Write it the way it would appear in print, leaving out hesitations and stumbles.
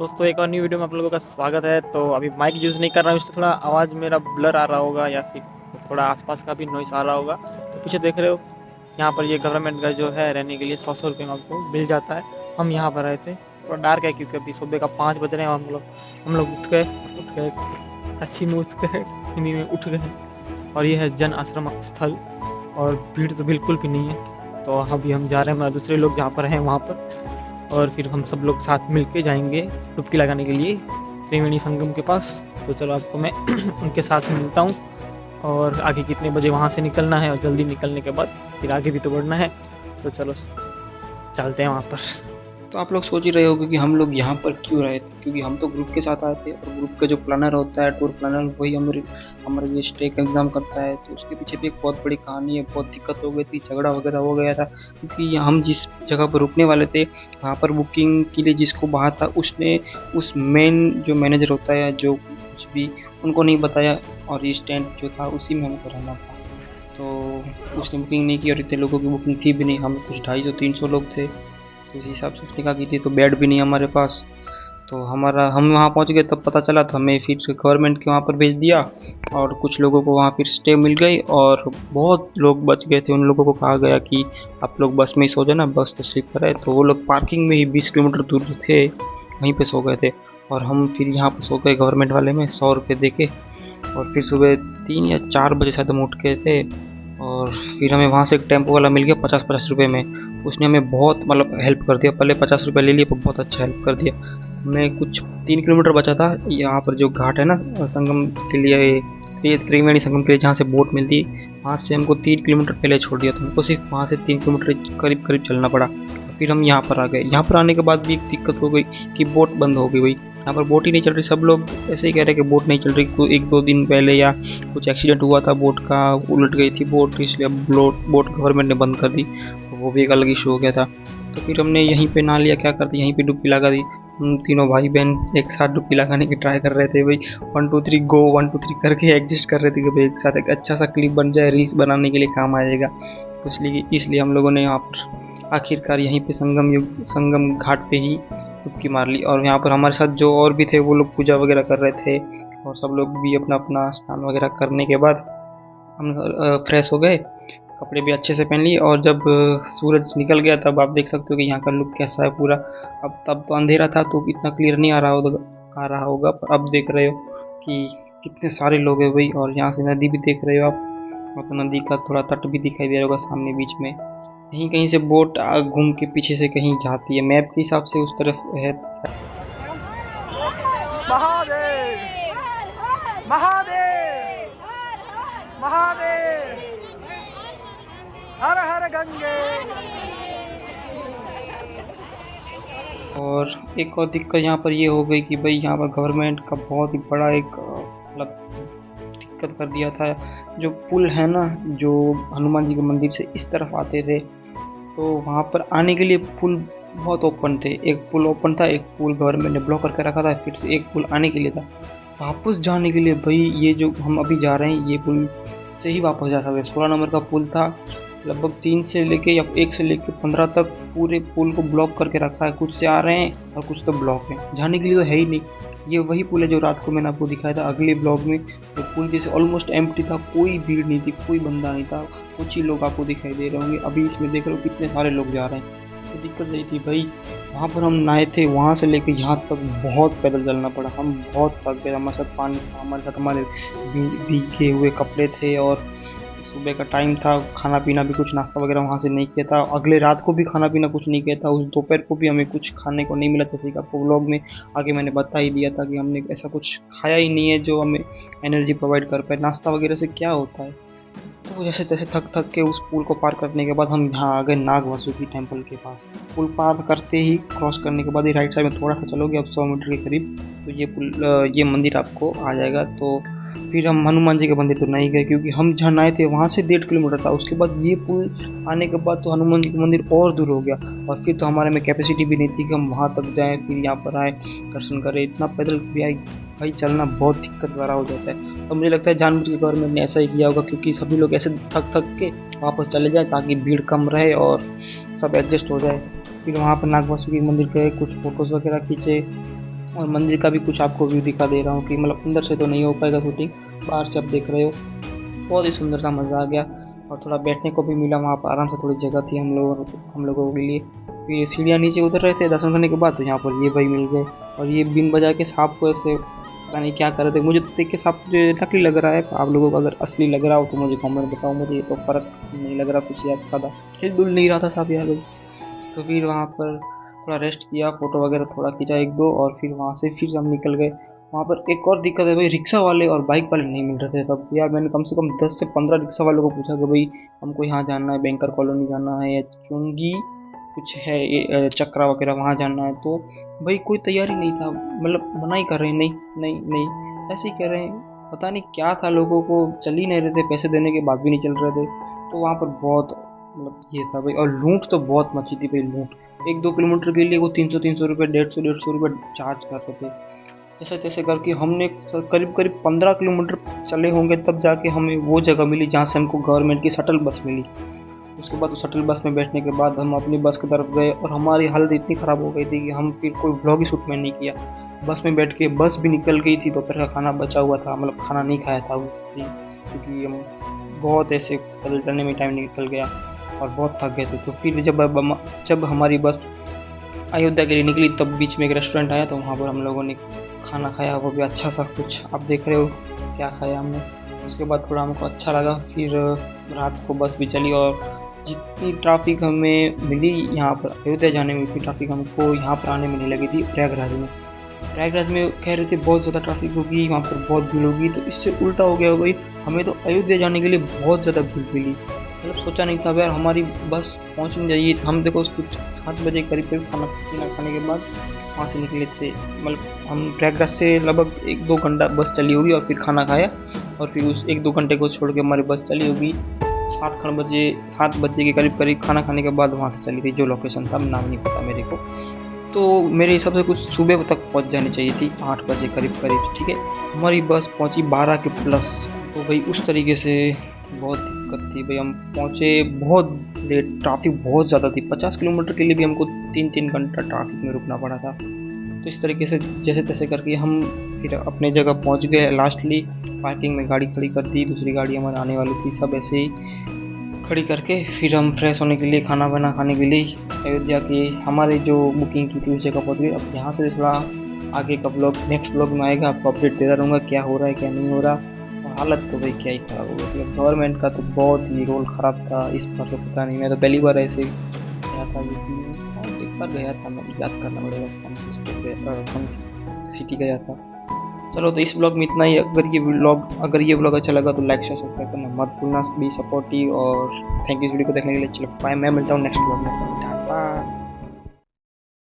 दोस्तों एक और न्यू वीडियो में आप लोगों का स्वागत है। तो अभी माइक यूज़ नहीं कर रहा हूँ, इसलिए थोड़ा आवाज़ मेरा ब्लर आ रहा होगा या फिर थोड़ा आसपास का भी नॉइस आ रहा होगा। तो पीछे देख रहे हो, यहाँ पर ये गवर्नमेंट का जो है रहने के लिए 100 रुपये में आपको मिल जाता है। हम यहाँ पर रहे थे। थोड़ा डार्क है क्योंकि अभी सुबह का 5 बज रहे हैं। हम लोग उठ गए अच्छी में उठ गए, हिंदी में उठ गए। और ये है जन आश्रम स्थल और भीड़ तो बिल्कुल भी नहीं है। तो अभी हम जा रहे हैं, दूसरे लोग जहाँ पर हैं वहाँ पर, और फिर हम सब लोग साथ मिलके जाएंगे डुबकी लगाने के लिए त्रिवेणी संगम के पास। तो चलो आपको मैं उनके साथ ही मिलता हूँ, और आगे कितने बजे वहाँ से निकलना है, और जल्दी निकलने के बाद फिर आगे भी तो बढ़ना है। तो चलो चलते हैं वहाँ पर। तो आप लोग सोच ही रहे होगे कि हम लोग यहाँ पर क्यों रहे थे, क्योंकि हम तो ग्रुप के साथ आए थे और ग्रुप का जो प्लानर होता है, टूर प्लानर, वही हमारे लिए स्टे का इंतजाम करता है। तो उसके पीछे भी एक बहुत बड़ी कहानी है। बहुत दिक्कत हो गई थी, झगड़ा वगैरह हो गया था, क्योंकि हम जिस जगह पर रुकने वाले थे वहाँ पर बुकिंग के लिए जिसको बाहर था उसने उस मेन जो मैनेजर होता है जो कुछ भी उनको नहीं बताया, और ये स्टैंड जो था उसी में हमको रहना था। तो उसने बुकिंग नहीं की और इतने लोगों की बुकिंग थी भी नहीं। हम कुछ 250-300 लोग थे, तो इस हिसाब से उसने कहा की थी। तो बेड भी नहीं हमारे पास। तो हम वहाँ पहुँच गए, तब पता चला तो हमें फिर गवर्नमेंट के वहाँ पर भेज दिया, और कुछ लोगों को वहाँ फिर स्टे मिल गई और बहुत लोग बच गए थे। उन लोगों को कहा गया कि आप लोग बस में ही सो जाना, बस तो स्लीपर है। तो वो लोग पार्किंग में ही 20 किलोमीटर दूर जो थे वहीं पे सो गए थे, और हम फिर यहाँ पर सो गए गवर्नमेंट वाले में 100 रुपये दे के। और फिर सुबह 3 या 4 बजे शायद हम उठ गए थे, और फिर हमें वहाँ से एक टेम्पो वाला मिल गया 50-50 रुपये में। उसने हमें बहुत मतलब हेल्प कर दिया। पहले 50 रुपये ले लिए पर बहुत अच्छा हेल्प कर दिया। हमें कुछ 3 किलोमीटर बचा था यहाँ पर जो घाट है ना संगम के लिए, ये त्रिवेणी संगम के लिए जहाँ से बोट मिलती है, वहाँ से हमको 3 किलोमीटर पहले छोड़ दिया। तो हमको सिर्फ वहाँ से 3 किलोमीटर करीब करीब चलना पड़ा। फिर हम यहाँ पर आ गए। यहाँ पर आने के बाद भी एक दिक्कत हो गई कि बोट बंद हो गई भाई। यहाँ पर बोट ही नहीं चल रही। सब लोग ऐसे ही कह रहे कि बोट नहीं चल रही। 1-2 दिन पहले या कुछ एक्सीडेंट हुआ था बोट का, उलट गई थी बोट, इसलिए अब बोट गवर्नमेंट ने बंद कर दी। तो वो भी एक अलग इशू हो गया था। तो फिर हमने यहीं पे ना लिया, क्या करते यहीं पे डुबकी लगा दी। हम तीनों भाई बहन एक साथ डुबकी लगाने की ट्राई कर रहे थे भाई। 1 2 3 गो, 1 2 3 करके एडजस्ट कर रहे थे कि भाई एक साथ एक अच्छा सा क्लिप बन जाए, रील्स बनाने के लिए काम आएगा। तो इसलिए हम लोगों ने यहाँ पर आखिरकार यहीं पे संगम घाट पे ही डुबकी मार ली। और यहाँ पर हमारे साथ जो और भी थे वो लोग पूजा वगैरह कर रहे थे, और सब लोग भी अपना अपना स्नान वगैरह करने के बाद हम फ्रेश हो गए, कपड़े भी अच्छे से पहन लिए। और जब सूरज निकल गया तब आप देख सकते हो कि यहाँ का लुक कैसा है पूरा। अब तब तो अंधेरा था तो इतना क्लियर नहीं आ रहा होगा, पर अब देख रहे हो कि कितने सारे लोग हैं भाई। और यहाँ से नदी भी देख रहे हो आप, और तो नदी का थोड़ा तट भी दिखाई दे रहा होगा सामने बीच में। कहीं कहीं से बोट घूम के पीछे से कहीं जाती है, मैप के हिसाब से उस तरफ है। महादेव महादेव महादेव, हर हर गंगे। और एक और दिक्कत यहाँ पर ये हो गई कि भाई यहाँ पर गवर्नमेंट का बहुत ही बड़ा एक मतलब दिक्कत कर दिया था। जो पुल है ना, जो हनुमान जी के मंदिर से इस तरफ आते थे, तो वहाँ पर आने के लिए पुल बहुत ओपन थे। एक पुल ओपन था, एक पुल गवर्नमेंट ने ब्लॉक करके रखा था, फिर से एक पुल आने के लिए था। वापस जाने के लिए भाई ये जो हम अभी जा रहे हैं ये पुल से ही वापस जा सकते। 16 नंबर का पुल था, लगभग 3 से लेके या 1 से लेके 15 तक पूरे पुल को ब्लॉक करके रखा है। कुछ से आ रहे हैं और कुछ तो ब्लॉक है, जाने के लिए तो है ही नहीं। ये वही पुल है जो रात को मैंने आपको दिखाया था अगले ब्लॉग में। तो पुल जैसे ऑलमोस्ट एम्प्टी था, कोई भीड़ नहीं थी, कोई बंदा नहीं था, कुछ ही लोग आपको दिखाई दे रहे होंगे। अभी इसमें देख रहे हो कितने सारे लोग जा रहे हैं। तो दिक्कत यही थी भाई, वहाँ पर हम नहाए थे, वहाँ से लेकर यहाँ तक बहुत पैदल चलना पड़ा। हम बहुत थक गए। हमारे साथ पानी था, हमारे साथ हमारे भीगे हुए कपड़े थे, और सुबह का टाइम था। खाना पीना भी कुछ नाश्ता वगैरह वहाँ से नहीं किया था। अगले रात को भी खाना पीना कुछ नहीं किया था। उस दोपहर को भी हमें कुछ खाने को नहीं मिला, जैसे कि आपको व्लॉग में आगे मैंने बता ही दिया था कि हमने ऐसा कुछ खाया ही नहीं है जो हमें एनर्जी प्रोवाइड कर पाए। नाश्ता वगैरह से क्या होता है। तो जैसे तैसे थक थक के उस पुल को पार करने के बाद हम यहाँ आ गए नाग वासुकी टेम्पल के पास। पुल पार करते ही, क्रॉस करने के बाद ही राइट साइड में थोड़ा सा चलोगे आप 100 मीटर के करीब, तो ये मंदिर आपको आ जाएगा। तो फिर हम हनुमान जी के मंदिर तो नहीं गए, क्योंकि हम जहाँ आए थे वहाँ से 1.5 किलोमीटर था। उसके बाद ये पुल आने के बाद तो हनुमान जी का मंदिर और दूर हो गया, और फिर तो हमारे में कैपेसिटी भी नहीं थी कि हम वहाँ तक जाएँ, फिर यहाँ पर आए दर्शन करें। इतना पैदल भी भाई चलना बहुत दिक्कत वाला हो जाता है। तो मुझे लगता है जानबूझ के गवर्नमेंट ने ऐसा ही किया होगा, क्योंकि सभी लोग ऐसे थक थक के वापस चले जाए ताकि भीड़ कम रहे और सब एडजस्ट हो जाए। फिर वहाँ पर नाग वासुकी मंदिर गए, कुछ फ़ोटोज़ वगैरह खींचे, और मंदिर का भी कुछ आपको व्यू दिखा दे रहा हूँ कि मतलब अंदर से तो नहीं हो पाएगा शूटिंग, बाहर से आप देख रहे हो। बहुत ही सुंदर सा मज़ा आ गया और थोड़ा बैठने को भी मिला वहाँ पर, आराम से थोड़ी जगह थी हम लोगों के लिए। फिर सीढ़ियाँ नीचे उतर रहे थे दर्शन करने के बाद, तो यहाँ पर ये भाई मिल गए और ये बिन बजा के सांप को ऐसे पता नहीं क्या कर रहे थे। मुझे तो देख के सांप मुझे नकली लग रहा है, आप लोगों को अगर असली लग रहा हो तो मुझे कमेंट बताओ, मुझे ये तो फ़र्क नहीं लग रहा कुछ याद ज़्यादा, हिल डुल नहीं रहा था सांप यार। तो फिर वहाँ पर थोड़ा रेस्ट किया, फ़ोटो वगैरह थोड़ा खींचा एक दो और फिर वहाँ से फिर हम निकल गए। वहाँ पर एक और दिक्कत है भाई, रिक्शा वाले और बाइक वाले नहीं मिल रहे थे तब यार। मैंने कम से कम 10 से 15 रिक्शा वालों को पूछा कि भाई हमको यहाँ जाना है, बैंकर कॉलोनी जाना है या चुंगी कुछ है ये चक्रा वगैरह वहाँ जाना है, तो भाई कोई तैयारी नहीं था। मतलब मना ही कर रहे हैं, नहीं नहीं नहीं ऐसे ही कह रहे हैं। पता नहीं क्या था, लोगों को चल ही नहीं रहे थे, पैसे देने के बाद भी नहीं चल रहे थे। तो वहाँ पर बहुत मतलब ये था भाई, और लूट तो बहुत मची थी भाई, लूट 1-2 किलोमीटर के लिए वो 300 रुपये 150 रुपये चार्ज कर रहे थे। ऐसे तैसे करके हमने करीब करीब 15 किलोमीटर चले होंगे तब जाके हमें वो जगह मिली जहाँ से हमको गवर्नमेंट की शटल बस मिली। उसके बाद उस शटल बस में बैठने के बाद हम अपनी बस की तरफ गए और हमारी हालत इतनी ख़राब हो गई थी कि हम फिर कोई व्लॉग ही शूट में नहीं किया। बस में बैठ के बस भी निकल गई थी, दोपहर का खाना बचा हुआ था, मतलब खाना नहीं खाया था उस दिन, क्योंकि हम बहुत ऐसे पैदल चलने में टाइम निकल गया और बहुत थक गए थे। तो फिर जब हमारी बस अयोध्या के लिए निकली तब बीच में एक रेस्टोरेंट आया, तो वहाँ पर हम लोगों ने खाना खाया, वो भी अच्छा सा कुछ, आप देख रहे हो क्या खाया हमने। उसके बाद थोड़ा हमको अच्छा लगा, फिर रात को बस भी चली और जितनी ट्रैफिक हमें मिली यहाँ पर अयोध्या जाने में, उतनी ट्रैफिक हमको यहाँ पर आने में नहीं लगी थी प्रयागराज में। प्रयागराज में कह रहे थे बहुत ज़्यादा ट्रैफिक होगी, वहाँ पर बहुत भीड़ होगी, तो इससे उल्टा हो गया हो भाई, हमें तो अयोध्या जाने के लिए बहुत ज़्यादा भीड़ मिली। मतलब सोचा नहीं था यार हमारी बस पहुँचनी चाहिए। हम देखो कुछ 7 बजे करीब खाना पीना खाने के बाद वहाँ से निकले थे। मतलब हम प्रयागराज से लगभग 1-2 घंटा बस चली होगी और फिर खाना खाया और फिर उस 1-2 घंटे को छोड़ के हमारी बस चली होगी 7 बजे के करीब खाना खाने के बाद वहाँ से चली थी, जो लोकेशन था नाम नहीं पता मेरे को। तो मेरे हिसाब से कुछ सुबह तक पहुँच जानी चाहिए थी 8 बजे करीब, ठीक है। हमारी बस पहुँची 12 के प्लस, तो भाई उस तरीके से बहुत दिक्कत थी भाई। हम पहुँचे बहुत लेट, ट्रैफिक बहुत ज़्यादा थी, 50 किलोमीटर के लिए भी हमको 3-3 घंटा ट्रैफिक में रुकना पड़ा था। तो इस तरीके से जैसे तैसे करके हम फिर अपने जगह पहुँच गए। लास्टली पार्किंग में गाड़ी खड़ी कर दी, दूसरी गाड़ी हमारे आने वाली थी, सब ऐसे ही खड़ी करके फिर हम फ्रेश होने के लिए, खाना वाना खाने के लिए अयोध्या की हमारे जो बुकिंग की थी उस जगह पहुँच गए। अब यहाँ से थोड़ा आगे का ब्लॉग नेक्स्ट ब्लॉग में आएगा, आपको अपडेट देता रहूँगा क्या हो रहा है क्या नहीं हो रहा। और हालत तो भाई क्या ही ख़राब हो गई थी, गवर्नमेंट का तो बहुत ही रोल ख़राब था इस बार, तो पता नहीं, मैं तो पहली बार ऐसे गया था, एक बार गया था, मैं याद करना पड़ेगा कौन सी सिटी गया था। चलो तो इस ब्लॉग में इतना ही। अगर ये ब्लॉग अच्छा लगा तो लाइक शेयर सब्सक्राइब करना मत भूलना, बी सपोर्टिव और थैंक यू इस वीडियो को देखने के लिए। चलो बाय, मैं मिलता हूँ नेक्स्ट ब्लॉग में।